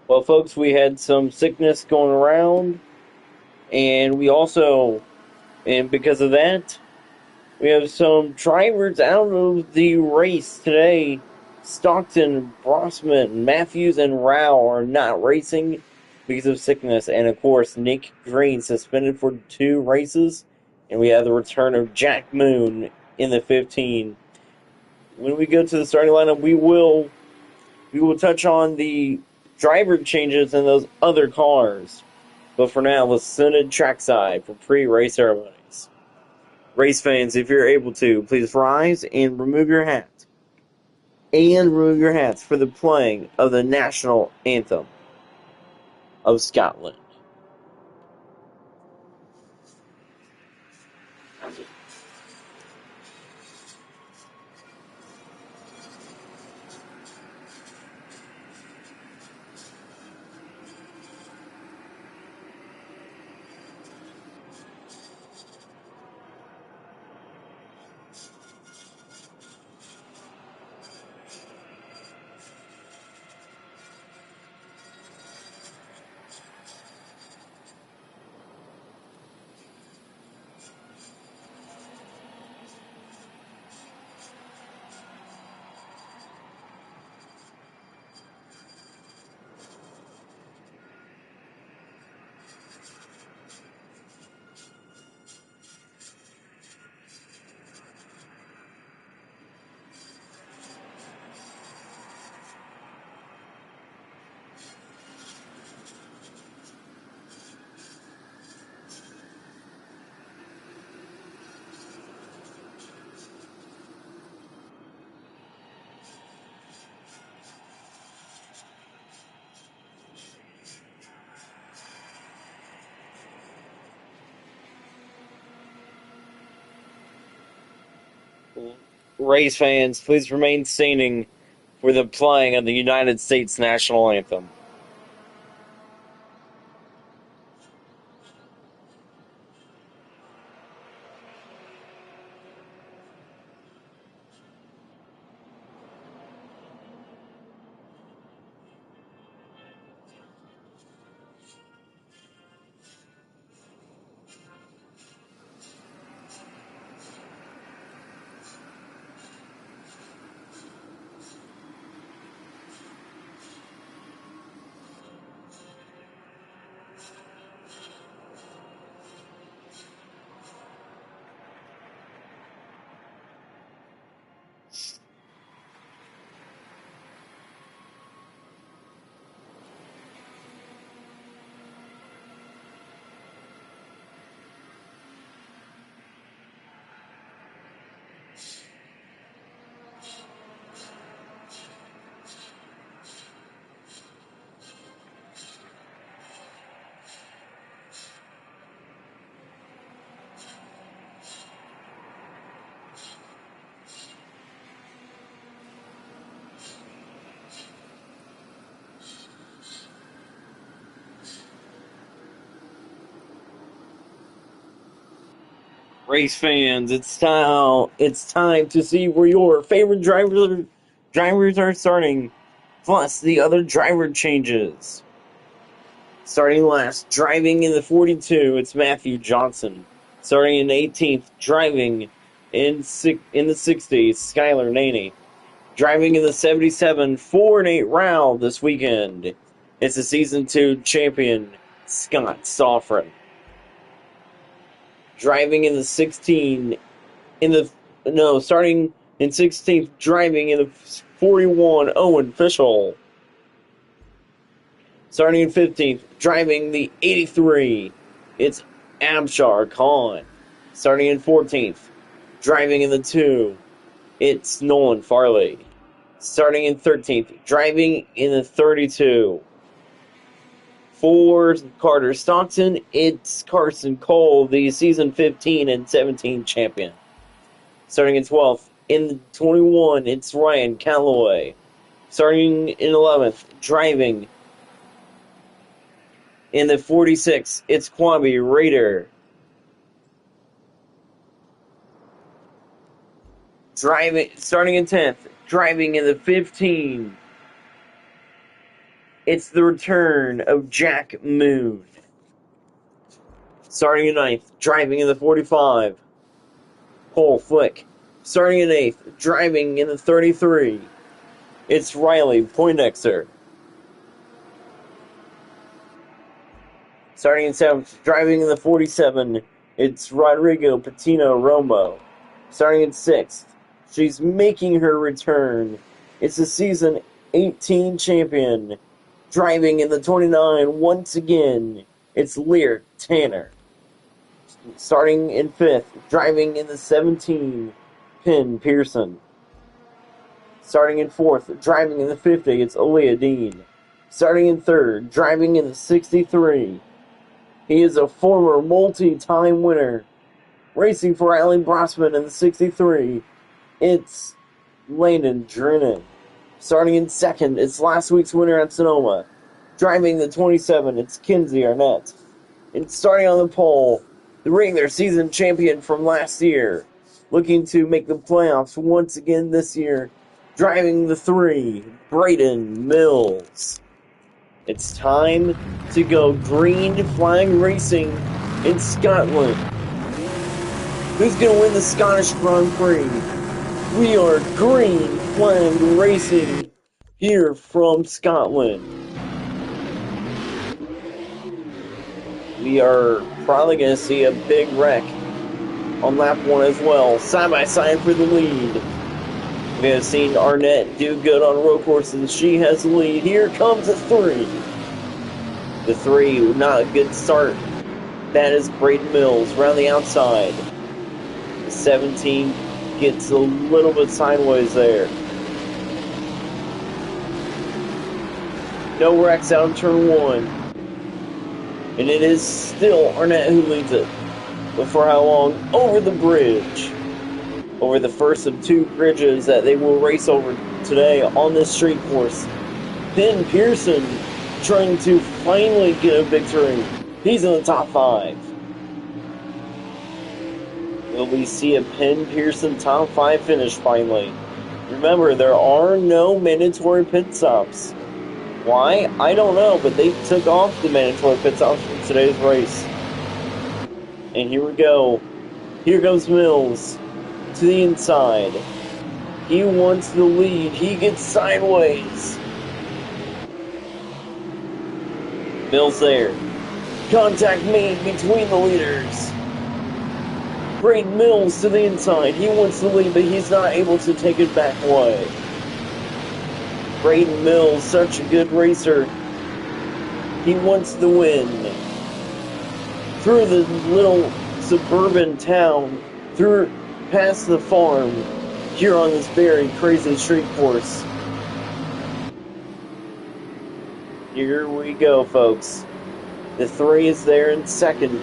Well, folks, we had some sickness going around, and because of that, we have some drivers out of the race today. Stockton, Brossman, Matthews, and Rao are not racing because of sickness, and of course, Nick Green suspended for 2 races, and we have the return of Jack Moon in the 15. When we go to the starting lineup, we will touch on the driver changes in those other cars. But for now, let's send it trackside for pre-race ceremonies. Race fans, if you're able to, please rise and remove your hats. And remove your hats for the playing of the national anthem of Scotland. Race fans, please remain standing for the playing of the United States national anthem. Race fans, it's time to see where your favorite drivers are starting, plus the other driver changes. Starting last, driving in the 42, it's Matthew Johnson. Starting in 18th, driving in the 60s, Skylar Naney. Driving in the 77, 4 and 8 round this weekend, it's the Season 2 champion, Scott Soffren. Driving in the 16, starting in 16th, driving in the 41, Owen Fishel. Starting in 15th, driving the 83, it's Abshar Khan. Starting in 14th, driving in the 2, it's Nolan Farley. Starting in 13th, driving in the 32, for Carter Stockton, it's Carson Cole, the Season 15 and 17 champion. Starting in 12th, in the 21, it's Ryan Calloway. Starting in 11th, driving in the 46, it's Kwame Raider. Starting in 10th, driving in the 15, It's the return of Jack Moon. Starting in 9th, driving in the 45. Pole flick. Starting in 8th, driving in the 33. It's Riley Poindexter. Starting in 7th, driving in the 47. It's Rodrigo Patino Romo. Starting in 6th, she's making her return. It's the season 18 champion. Driving in the 29 once again. It's Lear Tanner. Starting in 5th, driving in the 17, Penn Pearson. Starting in 4th, driving in the 50, it's Aaliyah Dean. Starting in 3rd, driving in the 63. He is a former multi-time winner. Racing for Allie Brosman in the 63, it's Landon Drennan. Starting in 2nd, it's last week's winner at Sonoma. Driving the 27, it's Kinsey Arnett. And starting on the pole, the regular season champion from last year, looking to make the playoffs once again this year, driving the 3, Braden Mills. It's time to go green flag racing in Scotland. Who's going to win the Scottish Grand Prix? We are green flag racing here from Scotland. We are probably going to see a big wreck on lap 1 as well. Side by side for the lead. We have seen Arnett do good on road courses. She has the lead. Here comes the 3. The 3, not a good start. That is Braden Mills around the outside. The 17 gets a little bit sideways there. No wrecks out of turn 1. And it is still Arnett who leads it. But for how long? Over the bridge. Over the first of 2 bridges that they will race over today on this street course. Penn Pearson trying to finally get a victory. He's in the top 5. Will we see a Penn Pearson top 5 finish finally? Remember, there are no mandatory pit stops. Why? I don't know, but they took off the mandatory pit stops from today's race. And here we go. Here goes Mills to the inside. He wants the lead. He gets sideways. Mills there. Contact made between the leaders. Braden Mills to the inside. He wants the lead, but he's not able to take it back away. Braden Mills, such a good racer. He wants the win. Through the little suburban town, through past the farm, here on this very crazy street course. Here we go, folks. The 3 is there in 2nd.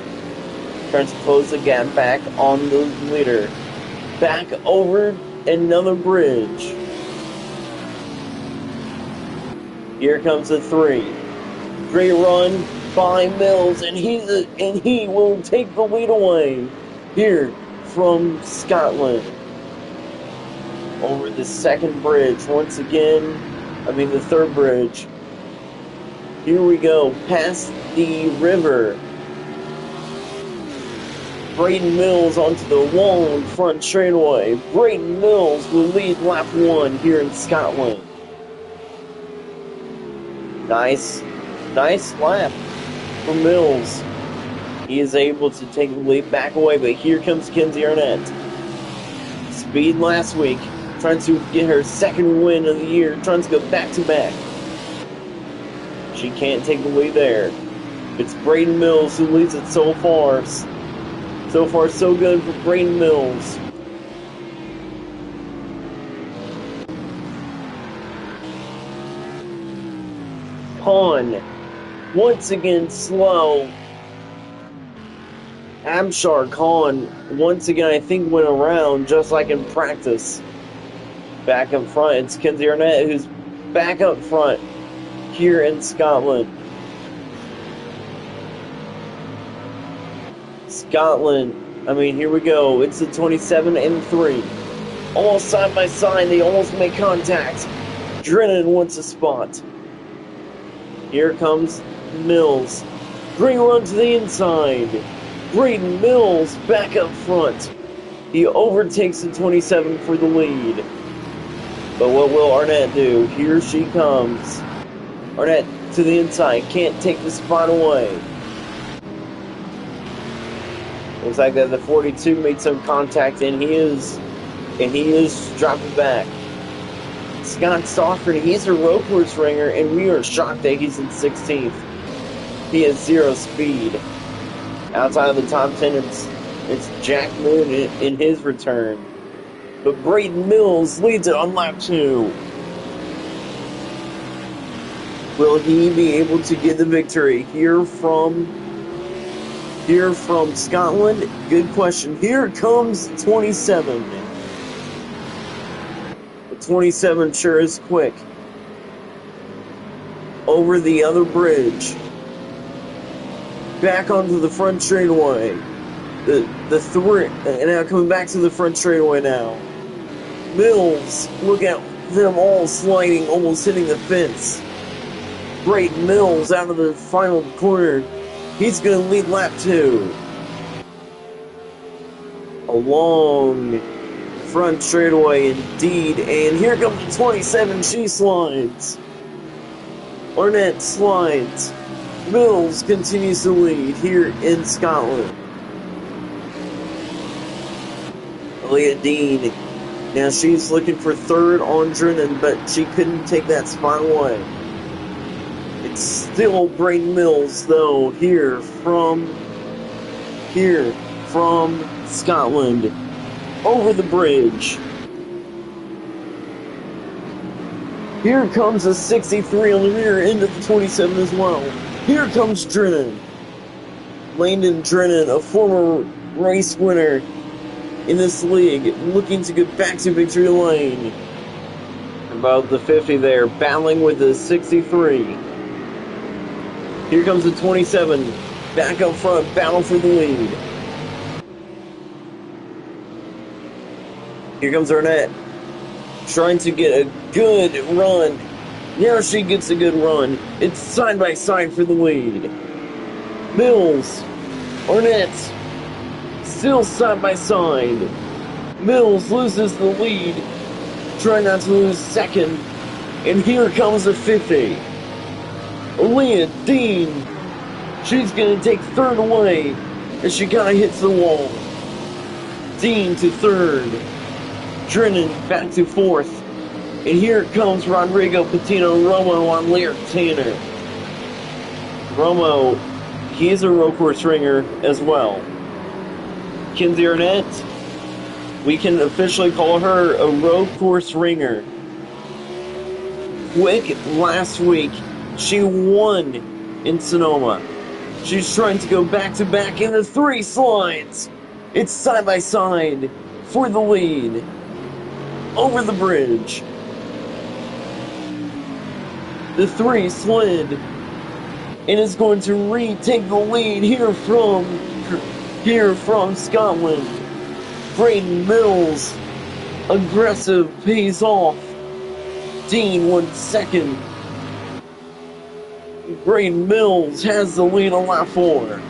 Trying to close the gap back on the leader. Back over another bridge. Here comes the 3. Great run by Mills, and he will take the lead away here from Scotland. Over the 2nd bridge once again. The 3rd bridge. Here we go, past the river. Braden Mills onto the long front straightaway. Braden Mills will lead lap 1 here in Scotland. Nice lap for Mills. He is able to take the lead back away, but here comes Kinsey Arnett. Speed last week, trying to get her 2nd win of the year, trying to go back to back. She can't take the lead there. It's Braden Mills who leads it so far. So far, so good for Braden Mills. Pawn, once again slow. Abshar Khan, once again, I think went around just like in practice. Back up front, it's Kinsey Arnett who's back up front here in Scotland. Here we go. It's the 27 and 3. Almost side by side, they almost make contact. Drennan wants a spot. Here comes Mills. Great run to the inside. Braden Mills back up front. He overtakes the 27 for the lead. But what will Arnett do? Here she comes. Arnett to the inside. Can't take the spot away. Looks like that the 42 made some contact, and he is dropping back. Scott Stockford, he's a road course ringer, and we are shocked that he's in 16th. He has 0 speed. Outside of the top 10, it's Jack Moon in his return. But Braden Mills leads it on lap 2. Will he be able to get the victory here from Scotland? Good question. Here comes 27. The 27 sure is quick. Over the other bridge. Back onto the front straightaway. The three, and now coming back to the front straightaway now. Mills, look at them all sliding, almost hitting the fence. Great Mills out of the final corner. He's going to lead lap 2. A long front straightaway indeed, and here comes the 27. She slides. Arnett slides. Mills continues to lead here in Scotland. Leah Dean. Now she's looking for third on Drennan, but she couldn't take that spot away. It's still Braden Mills, though, here from Scotland. Over the bridge. Here comes a 63 on the rear end of the 27 as well. Here comes Drennan. Landon Drennan, a former race winner in this league, looking to get back to victory lane. About the 50 there, battling with the 63. Here comes the 27, back up front, battle for the lead. Here comes Arnett, trying to get a good run. Now she gets a good run. It's side by side for the lead. Mills, Arnett, still side by side. Mills loses the lead, trying not to lose second. And here comes the 50. Leah Dean, she's going to take third away as she kind of hits the wall. Dean to third. Drennan back to fourth. And here comes Rodrigo Patino Romo on Lear Tanner. Romo, he is a road course ringer as well. Kinsey Arnett, we can officially call her a road course ringer. Quick last week, she won in Sonoma. She's trying to go back-to-back in the 3 slides. It's side by side for the lead. Over the bridge. The 3 slid and is going to retake the lead here from Scotland. Braden Mills, aggressive, pays off. Dean went second. Braden Mills has the lead on lap 4.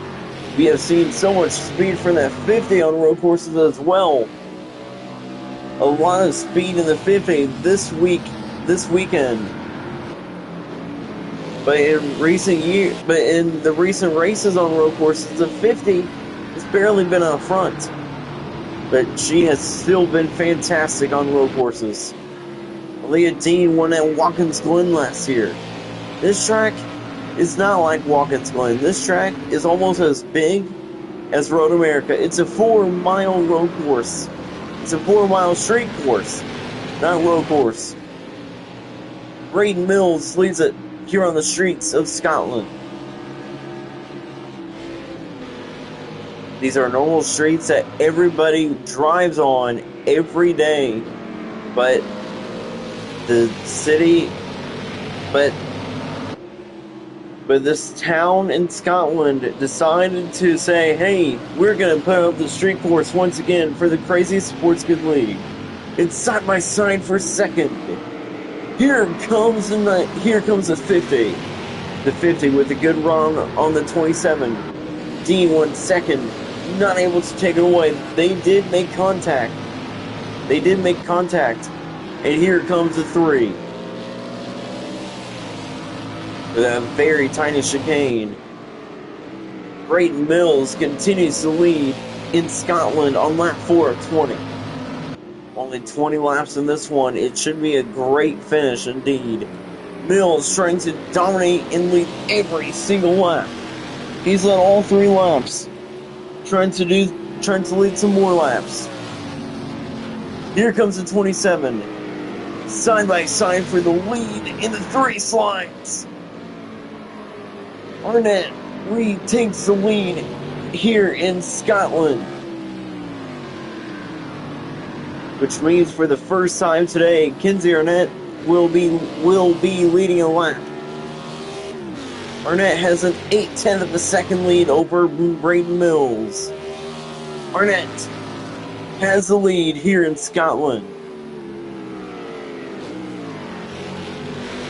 We have seen so much speed from that 50 on road courses as well. A lot of speed in the 50 this weekend. But in the recent races on road courses, the 50 has barely been out front. But she has still been fantastic on road courses. Leah Dean won at Watkins Glen last year. This track is not like Watkins Glen. This track is almost as big as Road America. It's a 4-mile road course. It's a 4-mile street course, not road course. Braden Mills leads it here on the streets of Scotland. These are normal streets that everybody drives on every day, but the city, but this town in Scotland decided to say, hey, we're going to put up the street course once again for the Crazy Sports Good League. It's side by side for second. Here comes the 50. The 50 with a good run on the 27. Dean went second, not able to take it away. They did make contact. And here comes the 3. With a very tiny chicane. Brayton Mills continues to lead in Scotland on lap 4 of 20. Only 20 laps in this one. It should be a great finish indeed. Mills trying to dominate and lead every single lap. He's led all 3 laps. Trying to lead some more laps. Here comes the 27. Side by side for the lead in the 3 slides. Arnett retakes the lead here in Scotland. Which means for the first time today, Kinsey Arnett will be leading a lap. Arnett has an 0.8 of a second lead over Brayton Mills. Arnett has the lead here in Scotland.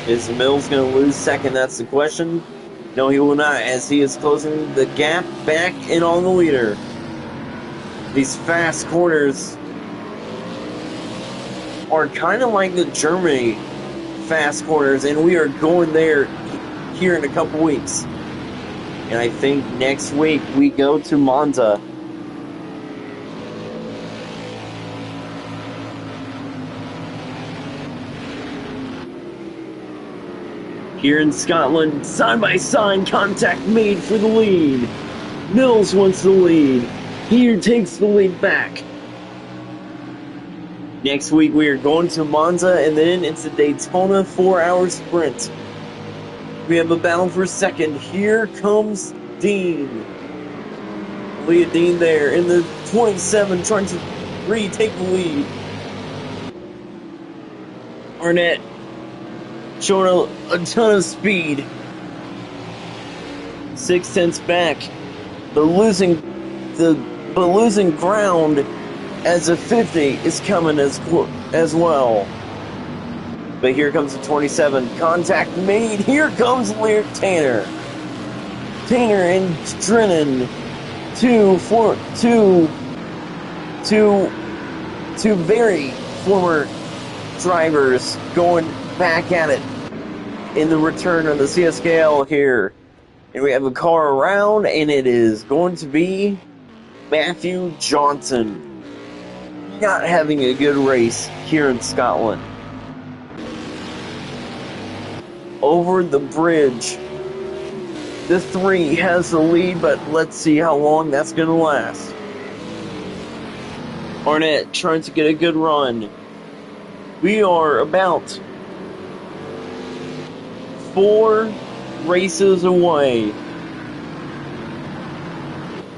Is Mills going to lose second? That's the question. No, he will not, as he is closing the gap back in on the leader. These fast corners are kind of like the Germany fast corners, and we are going there here in a couple weeks. And I think next week we go to Monza. Here in Scotland, side-by-side contact made for the lead. Mills wants the lead. Here takes the lead back. Next week we are going to Monza, and then it's a Daytona 4-hour sprint. We have a battle for second. Here comes Dean. Leah Dean there in the 27 trying to retake the lead. Arnett showing a ton of speed. 0.6 back, but losing ground as a 50 is coming as well. But here comes the 27. Contact made. Here comes Lyric Tanner. Tanner and Drennan. Two very former drivers going back at it in the return of the CSKL here. And we have a car around, and it is going to be Matthew Johnson. Not having a good race here in Scotland. Over the bridge. The 3 has the lead, but let's see how long that's going to last. Arnett trying to get a good run. We are about 4 races away.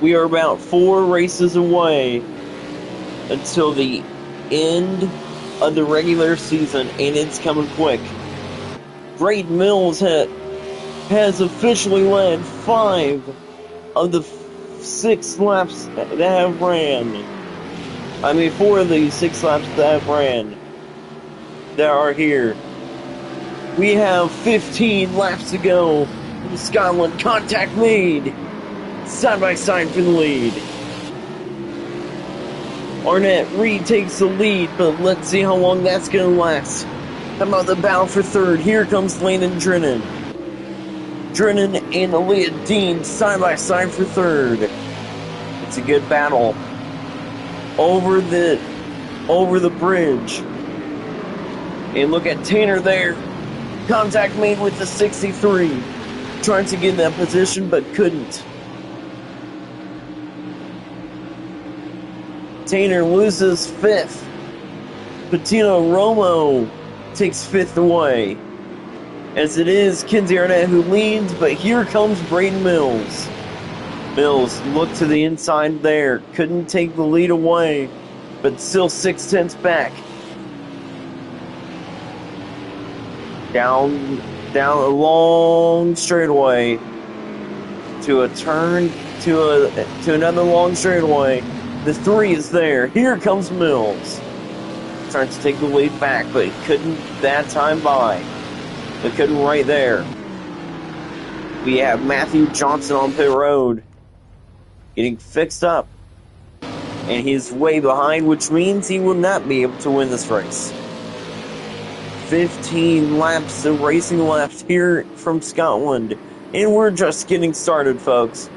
We are about 4 races away until the end of the regular season, and it's coming quick. Brayton Mills has officially led 5 of the 6 laps that have ran. 4 of the 6 laps that have ran that are here. We have 15 laps to go in Scotland. Contact made. Side by side for the lead. Arnett retakes the lead, but let's see how long that's going to last. How about the battle for third? Here comes Landon Drennan. Drennan and Aaliyah Dean side by side for third. It's a good battle. Over the bridge. And look at Tanner there. Contact made with the 63. Trying to get in that position, but couldn't. Tanner loses 5th. Patino Romo takes 5th away. As it is Kinsey Arnett who leads, but here comes Brayton Mills. Mills looked to the inside there. Couldn't take the lead away, but still 0.6 back. Down a long straightaway to a turn to another long straightaway. The 3 is there. Here comes Mills. Trying to take the lead back, but he couldn't that time by. But couldn't right there. We have Matthew Johnson on pit road getting fixed up. And he's way behind, which means he will not be able to win this race. 15 laps of racing left here from Scotland. And we're just getting started, folks.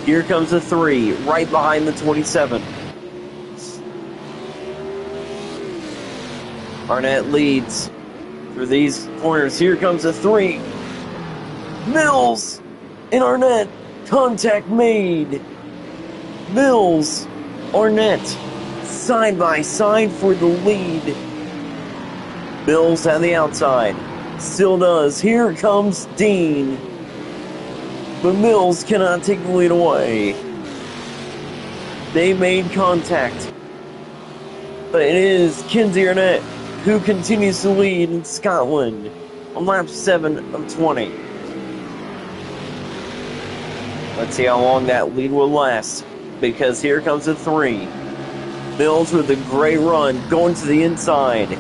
Here comes the 3, right behind the 27. Arnett leads through these corners. Here comes the 3. Mills and Arnett. Contact made. Mills, Arnett, side by side for the lead. Mills on the outside. Still does. Here comes Dean. But Mills cannot take the lead away. They made contact. But it is Kinsey Arnett who continues to lead in Scotland on lap 7 of 20. Let's see how long that lead will last, because here comes the 3. Mills with a great run, going to the inside.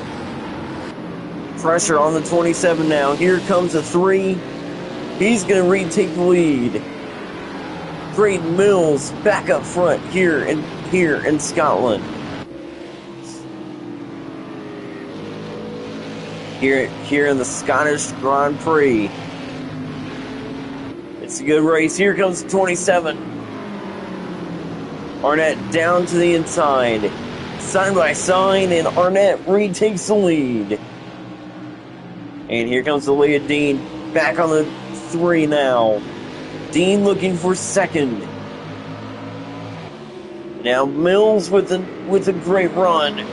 Pressure on the 27 now. Here comes the 3. He's going to retake the lead. Great Mills back up front here in Scotland. Here in the Scottish Grand Prix. It's a good race. Here comes 27. Arnett down to the inside. Side by side, and Arnett retakes the lead. And here comes the lead. Dean back on the 3 now. Dean looking for second. Now Mills with a great run.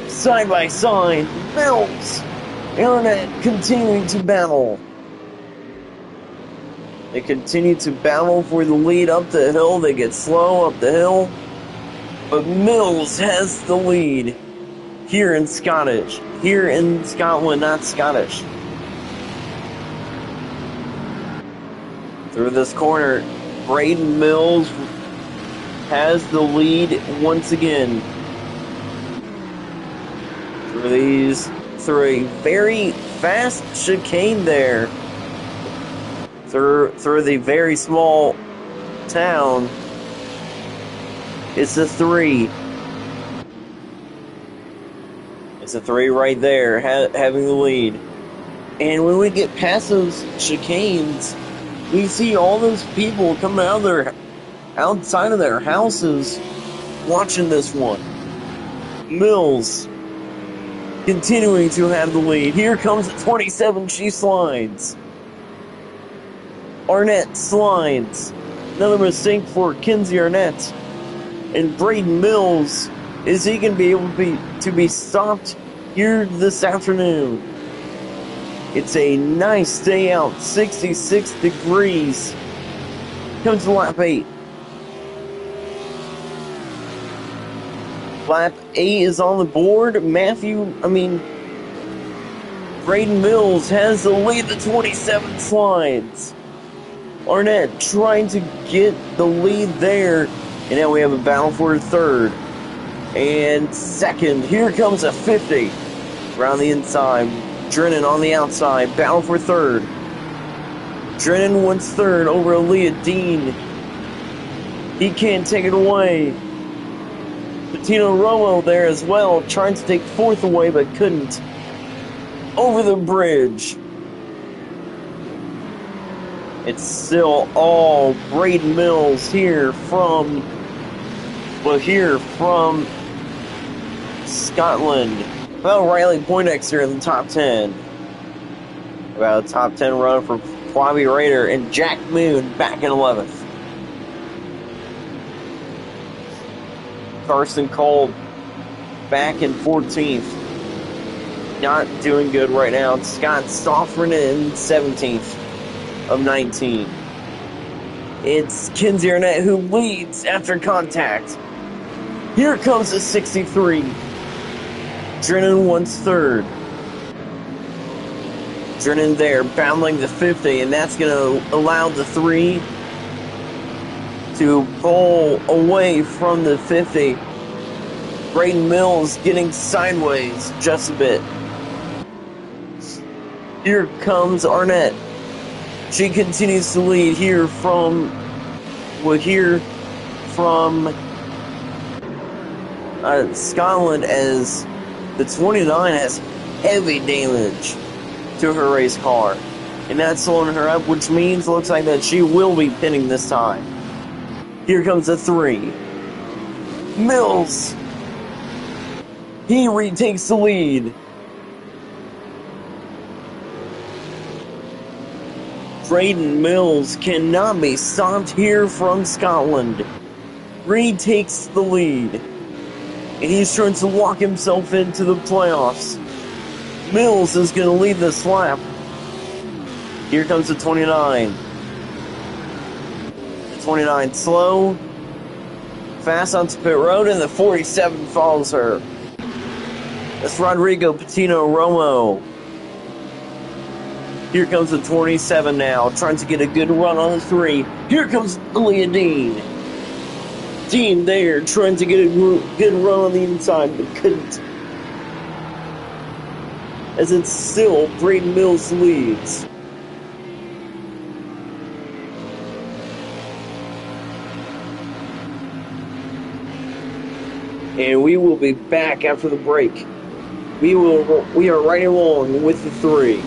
Side by side, Mills and Arnett continuing to battle. They continue to battle for the lead up the hill. They get slow up the hill. But Mills has the lead here in Scottish. Here in Scotland, not Scottish. Through this corner, Braden Mills has the lead once again. Through a very fast chicane there. Through the very small town. It's a 3. It's a 3 right there, having the lead. And when we get past those chicanes, we see all those people coming outside of their houses watching this one. Mills continuing to have the lead. Here comes the 27. She slides. Arnett slides. Another mistake for Kinsey Arnett. And Braden Mills, is he going to be able to be stopped here this afternoon? It's a nice day out, 66 degrees. Comes to lap 8. Lap 8 is on the board. Braden Mills has the lead. The 27 slides. Arnett trying to get the lead there. And now we have a battle for third. And second. Here comes a 50. Around the inside. Drennan on the outside. Battle for third. Drennan wants third over Aaliyah Dean. He can't take it away. Patino Romo there as well, trying to take fourth away, but couldn't. Over the bridge. It's still all Braden Mills here from Scotland. Well, Riley Poindexter in the top 10. About a top 10 run for Quavi Raider and Jack Moon back in 11th. Carson Cole back in 14th. Not doing good right now. Scott Stoffren in 17th of 19. It's Kinsey Arnett who leads after contact. Here comes the 63. Drennan wants third. Drennan there, battling the 50, and that's going to allow the 3 to pull away from the 50. Braden Mills getting sideways just a bit. Here comes Arnett. She continues to lead here from Scotland, as the 29 has heavy damage to her race car. And that's slowing her up, which means looks like that she will be pinning this time. Here comes the 3. Mills. He retakes the lead. Braden Mills cannot be stopped here from Scotland. Retakes the lead. And he's trying to lock himself into the playoffs. Mills is going to lead this lap. Here comes the 29. The 29 slow. Fast onto pit road, and the 47 follows her. That's Rodrigo Patino Romo. Here comes the 27 now, trying to get a good run on the 3. Here comes Aaliyah Dean. Dean there, trying to get a good run on the inside, but couldn't. As it's still Braden Mills leads. And we will be back after the break. We are right along with the 3.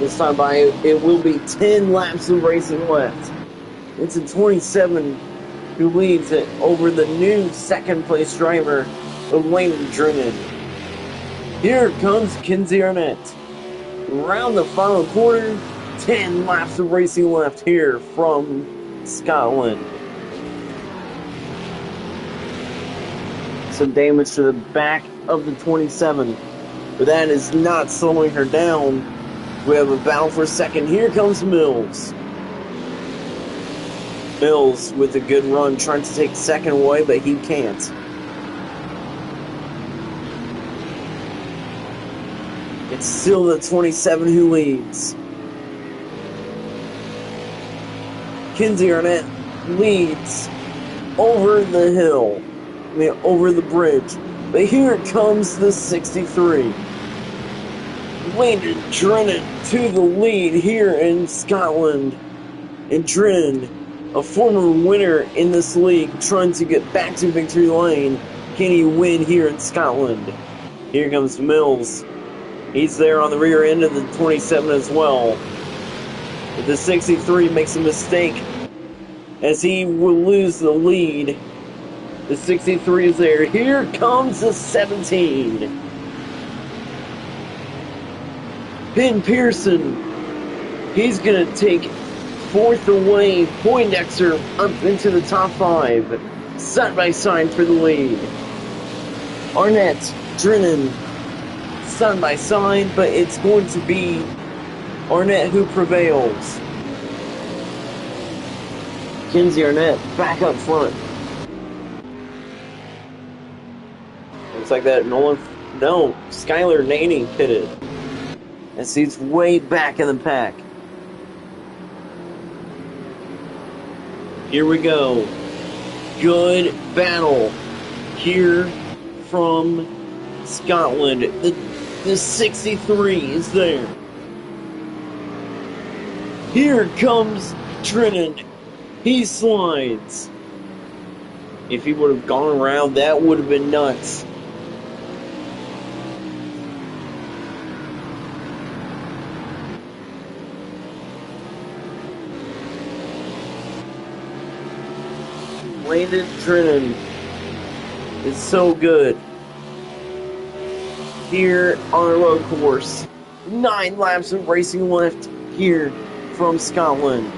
This time by it will be 10 laps of racing left. It's a 27 who leads it over the new second place driver of Wayne Drennan. Here comes Kinsey Arnett. Around the final quarter, 10 laps of racing left here from Scotland. Some damage to the back of the 27, but that is not slowing her down. We have a battle for second. Here comes Mills. Mills with a good run, trying to take second away, but he can't. It's still the 27 who leads. Kinsey Arnett leads over the hill. Over the bridge. But here comes the 63. Wayne Drennan to the lead here in Scotland. And Drennan, a former winner in this league, trying to get back to victory lane. Can he win here in Scotland? Here comes Mills. He's there on the rear end of the 27 as well. But the 63 makes a mistake as he will lose the lead. The 63 is there. Here comes the 17. Ben Pearson. He's going to take fourth away. Poindexter up into the top 5. Side by side for the lead. Arnett, Drennan, side by side, but it's going to be Arnett who prevails. Kinsey Arnett back up front. Looks like that Skylar Naney pitted. As he's way back in the pack. Here we go. Good battle here from Scotland. The 63 is there. Here comes Drennan. He slides. If he would have gone around, that would have been nuts. Landon Drennan is so good here on a road course. 9 laps of racing left here from Scotland.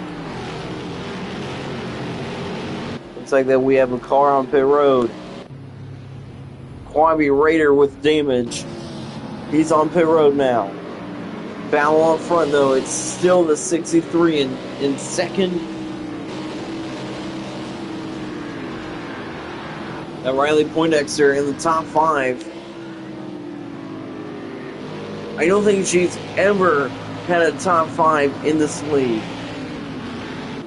Looks like that we have a car on pit road. Quabi Raider with damage. He's on pit road now. Battle up front though. It's still the 63 in second. Riley Poindexter in the top 5. I don't think she's ever had a top 5 in this league.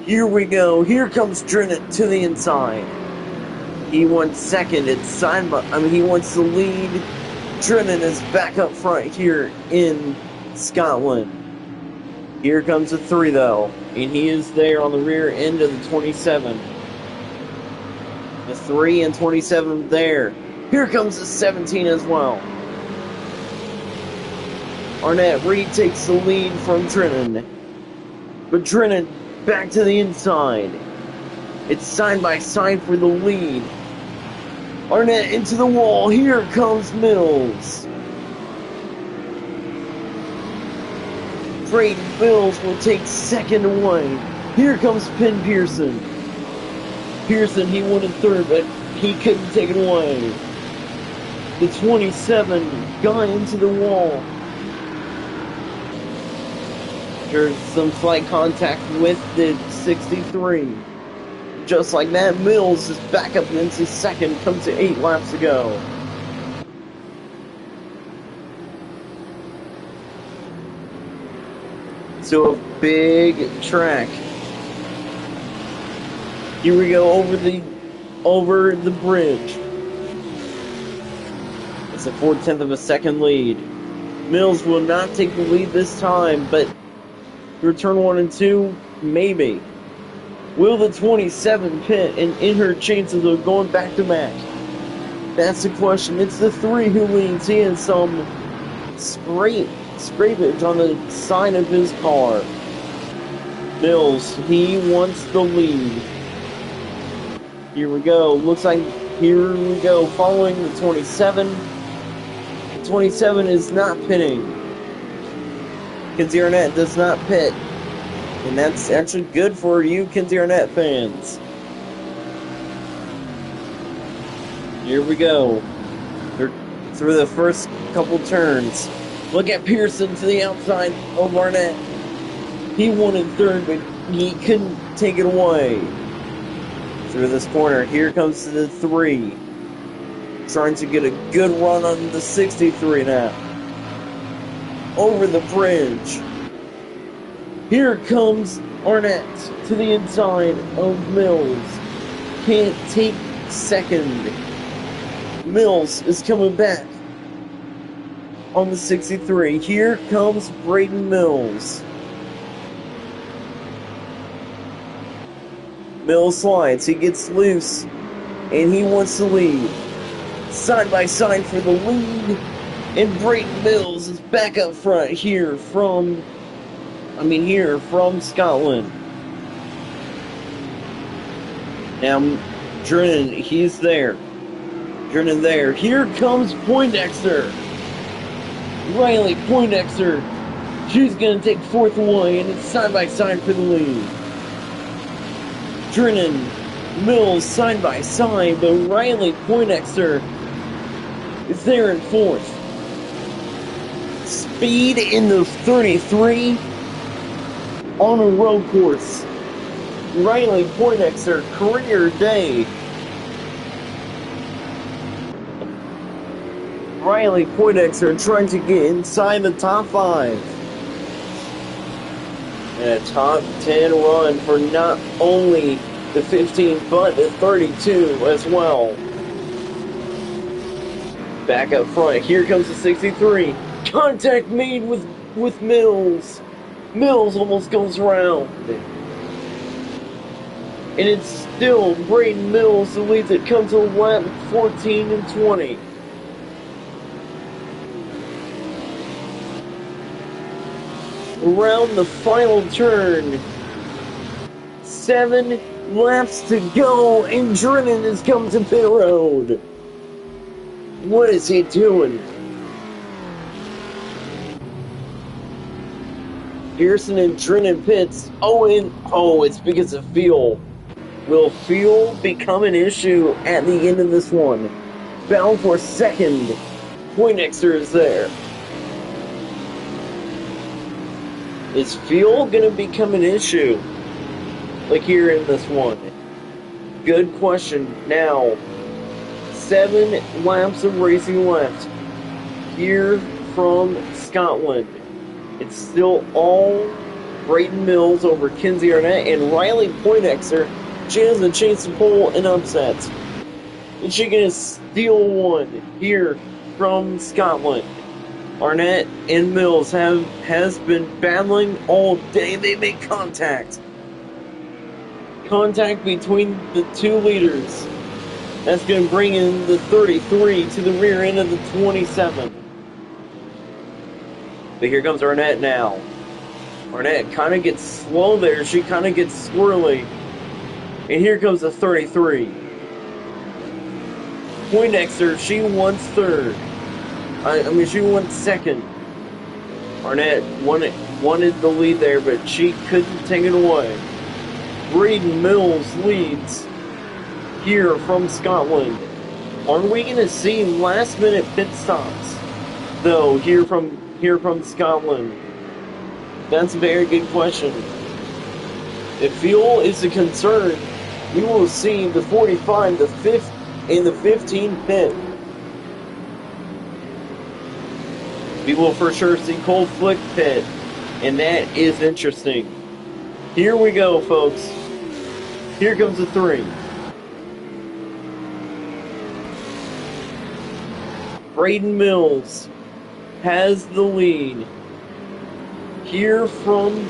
Here we go. Here comes Drennan to the inside. He won second. He wants the lead. Drennan is back up front here in Scotland. Here comes the 3 though, and he is there on the rear end of the 27. The 3 and 27 there. Here comes the 17 as well. Arnett retakes the lead from Drennan. But Drennan back to the inside. It's side by side for the lead. Arnett into the wall. Here comes Mills. Drayton Mills will take second away. Here comes Penn Pearson. Pearson, he won in third, but he couldn't take it away. The 27 got into the wall. There's some slight contact with the 63. Just like that, Mills is back up into second, comes to 8 laps to go. So a big track. Here we go over the bridge. It's a 4/10 of a second lead. Mills will not take the lead this time, but through turn 1 and 2, maybe. Will the 27 pit and in her chances of going back to back? That's the question. It's the 3 who leads. He has some straight scrapage on the side of his car. Mills, he wants the lead. Here we go. Looks like here we go. Following the 27. The 27 is not pitting. Kinsey Arnett does not pit. And that's actually good for you Kinsey Arnett fans. Here we go. They're through the first couple turns. Look at Pearson to the outside of Arnett. He won in third, but he couldn't take it away. Through this corner, here comes the 3. Trying to get a good run on the 63 now. Over the bridge. Here comes Arnett to the inside of Mills. Can't take second. Mills is coming back on the 63. Here comes Braden Mills. Mills slides. He gets loose, and he wants to lead. Side by side for the lead, and Braden Mills is back up front here from Scotland. Now, Drennan, he's there. Drennan there. Here comes Poindexter. Riley Poindexter. She's going to take fourth away, and it's side by side for the lead. Drennan, Mills side by side, but Riley Poindexter is there in fourth. Speed in the 33 on a road course. Riley Poindexter, career day. Riley Poindexter trying to get inside the top 5. And a top 10 run for not only the 15, but the 32 as well. Back up front, here comes the 63. Contact made with Mills. Mills almost goes around. And it's still Braden Mills who leads it. Comes to lap 14 and 20. Around the final turn. 7 laps to go, and Drennan has come to pit road. What is he doing? Pearson and Drennan pits. It's because of fuel. Will fuel become an issue at the end of this one? Bound for second. Poindexter is there. Is fuel going to become an issue? Like here in this one? Good question. Now, 7 laps of racing left. Here from Scotland. It's still all Braden Mills over Kinsey Arnett and Riley Poindexter. She has a chance to pull an upset. Is she going to steal one here from Scotland? Arnett and Mills has been battling all day. They make contact. Contact between the two leaders. That's going to bring in the 33 to the rear end of the 27. But here comes Arnett now. Arnett kind of gets slow there. She kind of gets swirly. And here comes the 33. Poindexter, she wants third. She won second. Arnett wanted the lead there, but she couldn't take it away. Braden Mills leads here from Scotland. Are we going to see last-minute pit stops, though, here from Scotland? That's a very good question. If fuel is a concern, we will see the 45, the 5th, and the 15 pit. We will for sure see Cole Flick pit, and that is interesting. Here we go, folks. Here comes the 3. Braden Mills has the lead. Here from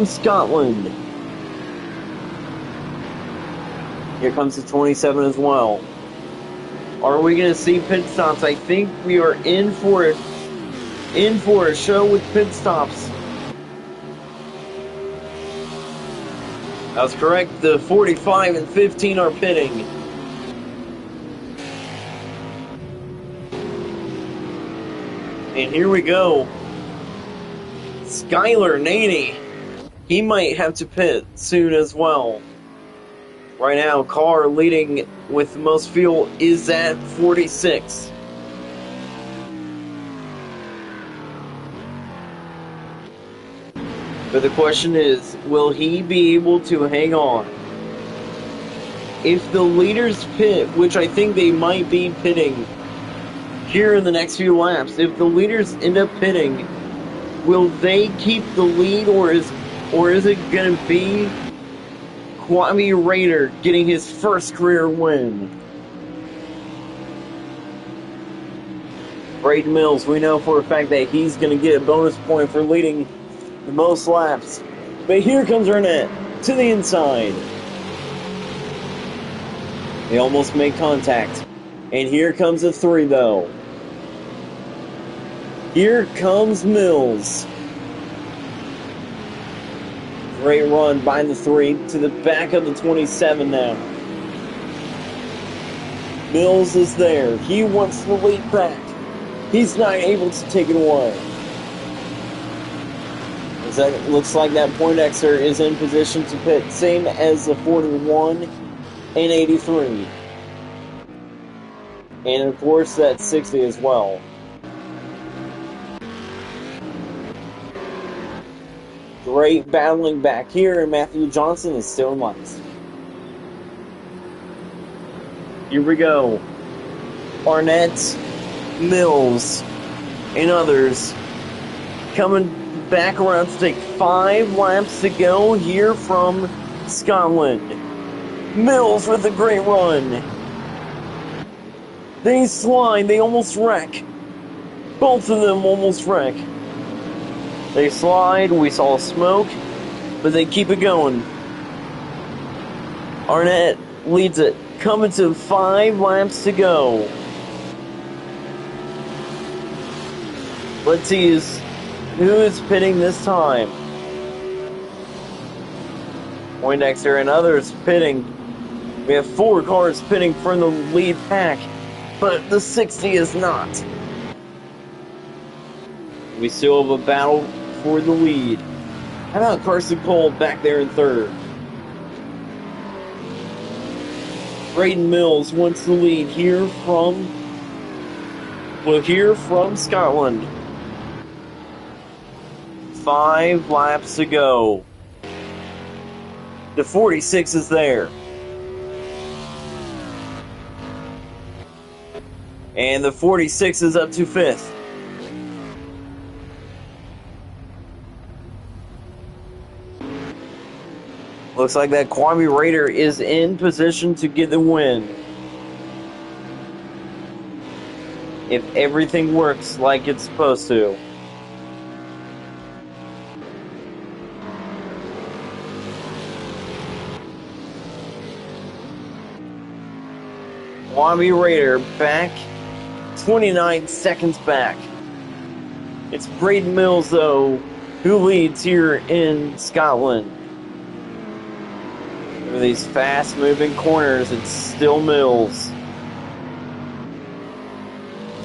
Scotland. Here comes the 27 as well. Are we going to see pit stops? I think we are in for it. in for a show with pit stops. That's correct. The 45 and 15 are pitting. And here we go. Skylar Naney. He might have to pit soon as well. Right now, car leading with the most fuel is at 46. But the question is, will he be able to hang on? If the leaders pit, which I think they might be pitting here in the next few laps, if the leaders end up pitting, will they keep the lead, or is it going to be Kwame Raider getting his first career win? Braden Mills, we know for a fact that he's going to get a bonus point for leading the most laps. But here comes Arnett to the inside. They almost make contact. And here comes a 3, though. Here comes Mills. Great run by the 3 to the back of the 27 now. Mills is there. He wants the lead back. He's not able to take it away. That looks like that Poindexter is in position to pit, same as the 41 and 83. And of course that 60 as well. Great battling back here, and Matthew Johnson is still in last. Here we go. Arnett, Mills, and others coming back around to take 5 laps to go here from Scotland. Mills with a great run. They slide, they almost wreck. Both of them almost wreck. They slide, we saw smoke, but they keep it going. Arnett leads it, coming to 5 laps to go. Let's see who is pitting this time. Poindexter and others pitting. We have 4 cars pitting from the lead pack, but the 60 is not. We still have a battle for the lead. How about Carson Cole back there in 3rd? Braden Mills wants the lead here from Scotland. 5 laps to go. The 46 is there. And the 46 is up to 5th. Looks like that Kwame Raider is in position to get the win. If everything works like it's supposed to. Kwame Raider back, 29 seconds back. It's Braden Mills, though, who leads here in Scotland. Over these fast-moving corners, it's still Mills.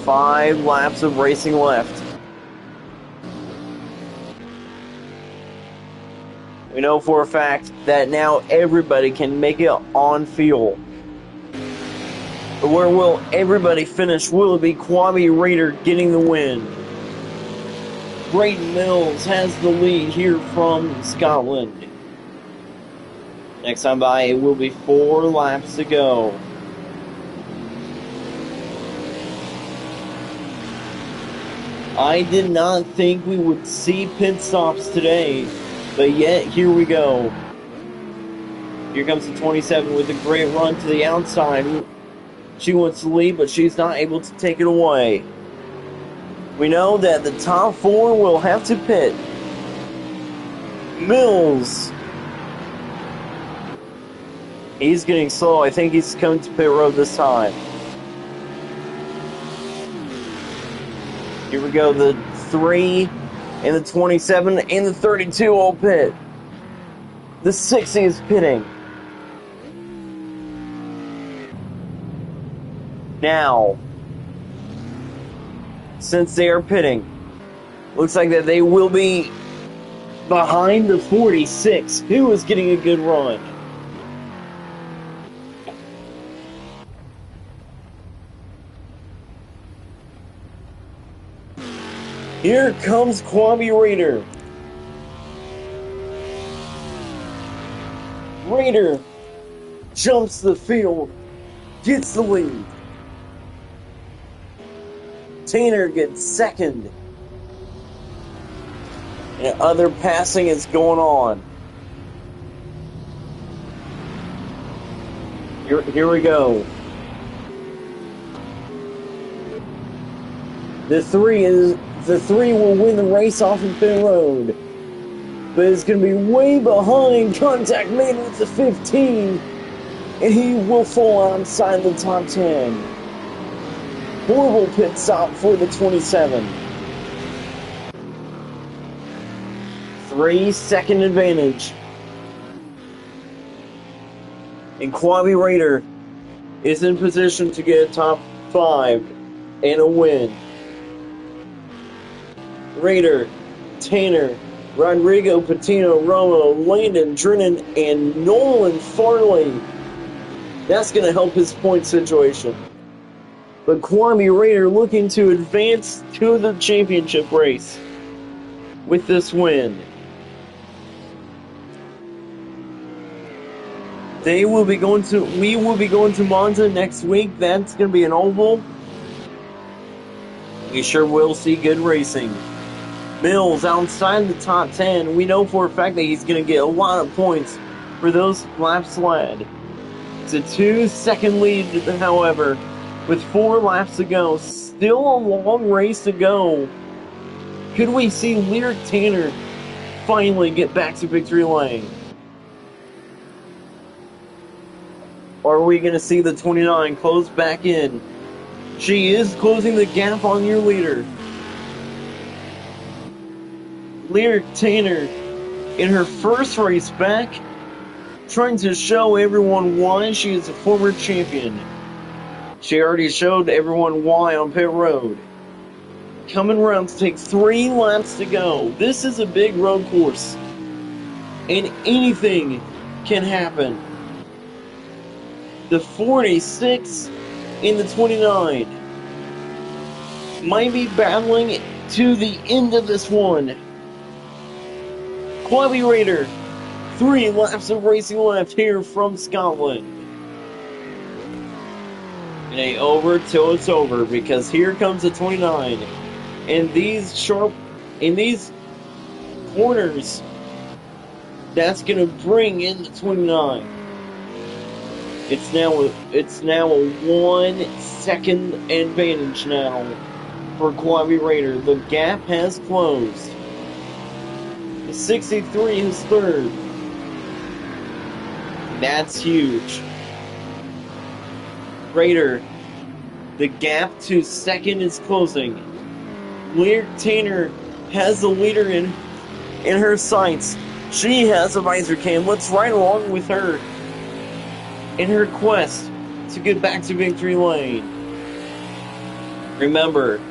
5 laps of racing left. We know for a fact that now everybody can make it on fuel. But where will everybody finish? Will it be Kwame Raider getting the win? Braden Mills has the lead here from Scotland. Next time by, it will be 4 laps to go. I did not think we would see pit stops today, but yet here we go. Here comes the 27 with a great run to the outside. She wants to lead, but she's not able to take it away. We know that the top 4 will have to pit. Mills. He's getting slow. I think he's coming to pit road this time. Here we go. The 3 and the 27 and the 32 all pit. The 60 is pitting. Now, since they are pitting, looks like that they will be behind the 46, who is getting a good run. Here comes Kwame Raider. Raider jumps the field, gets the lead. Tanner gets second. And other passing is going on. Here we go. The three will win the race off of pit road. But it's going to be way behind. Contact made with the 15. And he will fall outside the top 10. Horrible pit stop for the 27. 3-second advantage. And Kwame Raider is in position to get a top 5 and a win. Raider, Tanner, Rodrigo, Patino, Romo, Landon, Drennan, and Nolan Farley. That's going to help his point situation. But Kwame Raider looking to advance to the championship race with this win. We will be going to Monza next week. That's going to be an oval. We sure will see good racing. Mills outside the top 10. We know for a fact that he's going to get a lot of points for those laps led. It's a 2-second lead, however, with 4 laps to go. Still a long race to go. Could we see Lyric Tanner finally get back to victory lane? Or are we going to see the 29 close back in? She is closing the gap on your leader. Lyric Tanner, in her first race back, trying to show everyone why she is a former champion. She already showed everyone why on pit road. Coming around to take 3 laps to go. This is a big road course, and anything can happen. The 46 and the 29 might be battling to the end of this one. Kwame Raider, 3 laps of racing left here from Scotland. It ain't over till it's over, because here comes the 29. And these corners, that's gonna bring in the 29. It's now a 1-second advantage now for Kwame Raider. The gap has closed. The 63 is third. That's huge. Raider, the gap to second is closing. Lyric Tanner has the leader in her sights. She has a visor cam. Let's ride along with her in her quest to get back to victory lane. Remember,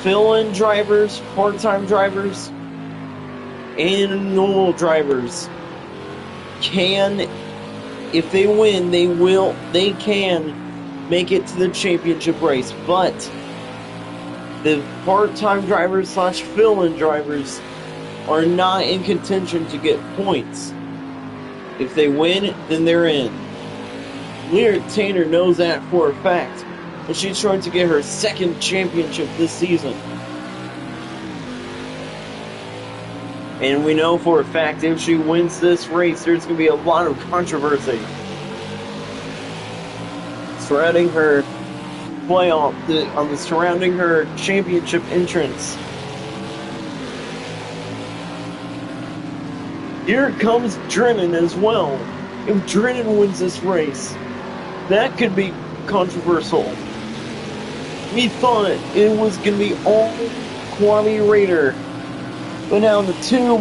fill-in drivers, part-time drivers, and normal drivers can, if they win, they can make it to the championship race. But the part-time drivers / fill-in drivers are not in contention to get points. If they win, then they're in. Lyric Tanner knows that for a fact, and she's trying to get her 2nd championship this season. And we know for a fact if she wins this race, there's going to be a lot of controversy surrounding her surrounding her championship entrance. Here comes Drennan as well. If Drennan wins this race, that could be controversial. We thought it was going to be all Kwame Raider, but now the two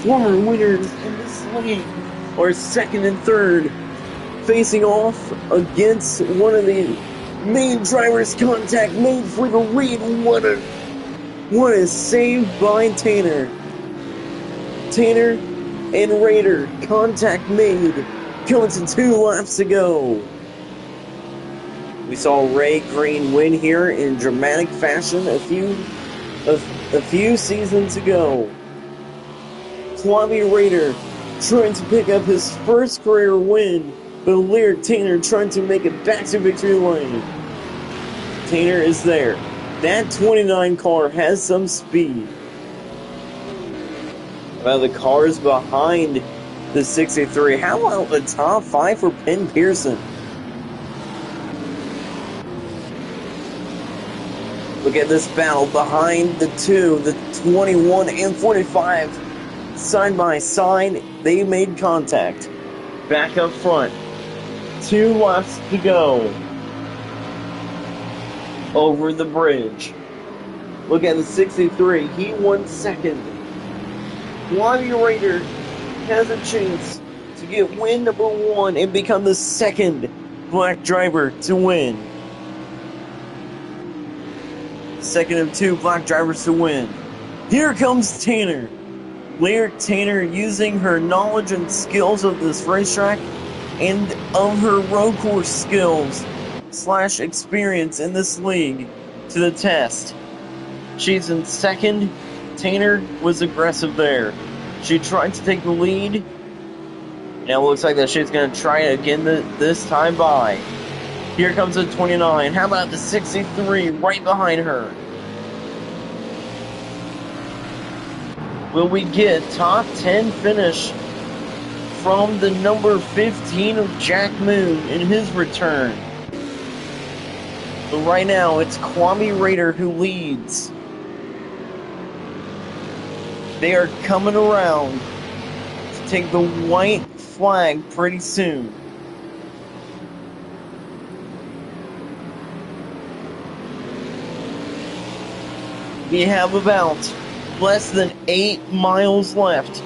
former winners in this league are second and third, facing off against one of the main drivers. Contact made for the lead. What a save by Tanner. Tanner and Raider, contact made, coming to 2 laps to go. We saw Ray Green win here in dramatic fashion a few seasons ago. Kwame Raider trying to pick up his first career win, but Lyric Tanner trying to make it back to victory lane. Tanner is there. That 29 car has some speed. Well, the cars behind the 63. How about the top 5 for Penn Pearson? Look at this battle behind the two, the 21 and 45. Side by side, they made contact. Back up front. 2 laps to go. Over the bridge. Look at the 63. He won second. Kwame Raider has a chance to get win number 1 and become the second black driver to win. Second of 2 black drivers to win. Here comes Tanner. Lyric Tanner using her knowledge and skills of this racetrack and of her road course skills / experience in this league to the test. She's in second. Tanner was aggressive there. She tried to take the lead. Now it looks like that she's going to try it again this time by. Here comes the 29. How about the 63 right behind her? Will we get top 10 finish from the number 15 of Jack Moon in his return? But right now, it's Kwame Raider who leads. They are coming around to take the white flag pretty soon. We have about less than 8 miles left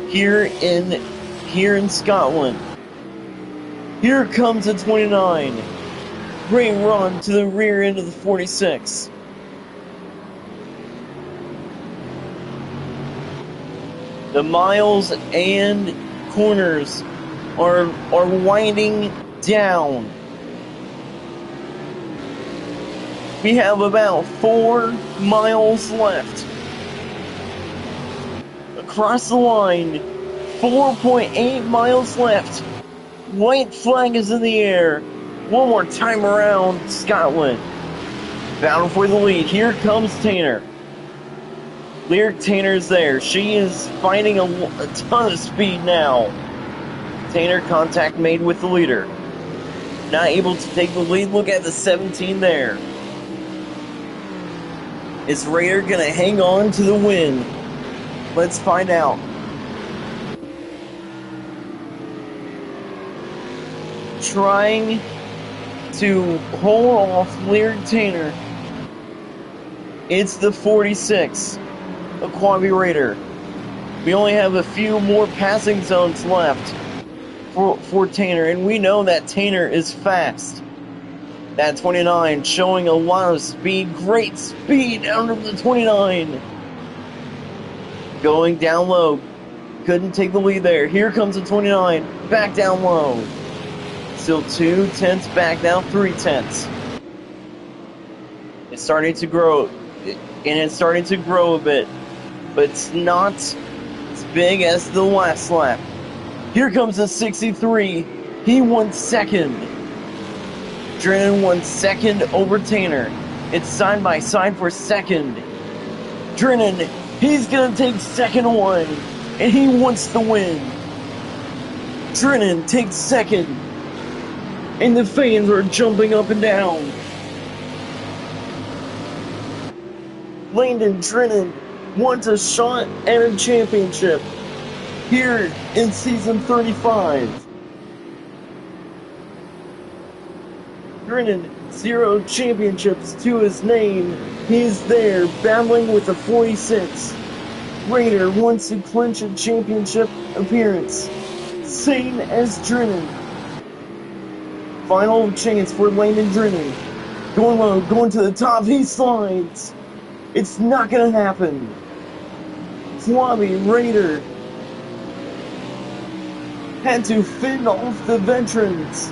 here in Scotland. Here comes the 29. Great run to the rear end of the 46. The miles and corners are winding down. We have about 4 miles left. Across the line, 4.8 miles left. White flag is in the air. One more time around Scotland. Battle for the lead. Here comes Tanner. Lyric Tanner's there. She is finding a ton of speed now. Tanner contact made with the leader. Not able to take the lead. Look at the 17 there. Is Raider going to hang on to the win? Let's find out. Trying to hold off Lyric Tanner. It's the 46 of Kwame Raider. We only have a few more passing zones left for Tanner, and we know that Tanner is fast. That 29 showing a lot of speed, great speed out of the 29. Going down low, couldn't take the lead there. Here comes the 29, back down low. Still 2 tenths back, now 3 tenths. It's starting to grow, and it's starting to grow a bit, but it's not as big as the last lap. Here comes the 63. He won second. Drennan won second over Tanner. It's side by side for second. Drennan, he's gonna take second one, and he wants the win. Drennan takes second, and the fans are jumping up and down. Landon Drennan wants a shot at a championship here in season 35. Drennan 0 championships to his name. He's there, battling with a 46. Raider wants to clinch a championship appearance. Same as Drennan. Final chance for Landon Drennan. Going low, going to the top, he slides. It's not gonna happen. Kwame Raider had to fend off the veterans.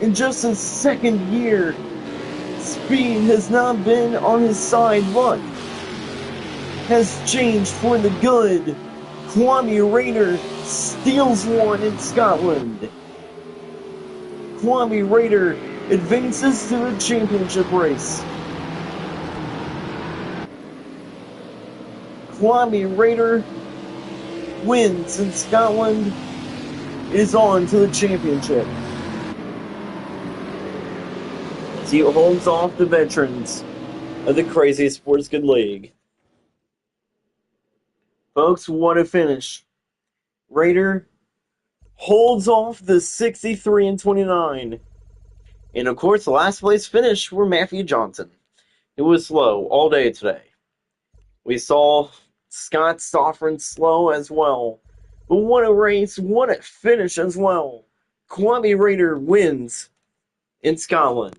In just his second year, speed has not been on his side. Luck has changed for the good. Kwame Raider steals one in Scotland. Kwame Raider advances to the championship race. Kwame Raider wins in Scotland, is on to the championship. He holds off the veterans of the Crazy Sports Good League. Folks, what a finish. Raider holds off the 63 and 29. And of course, the last place finish were Matthew Johnson. It was slow all day today. We saw Scott Stoffren slow as well. But what a race, what a finish as well. Kwame Raider wins in Scotland.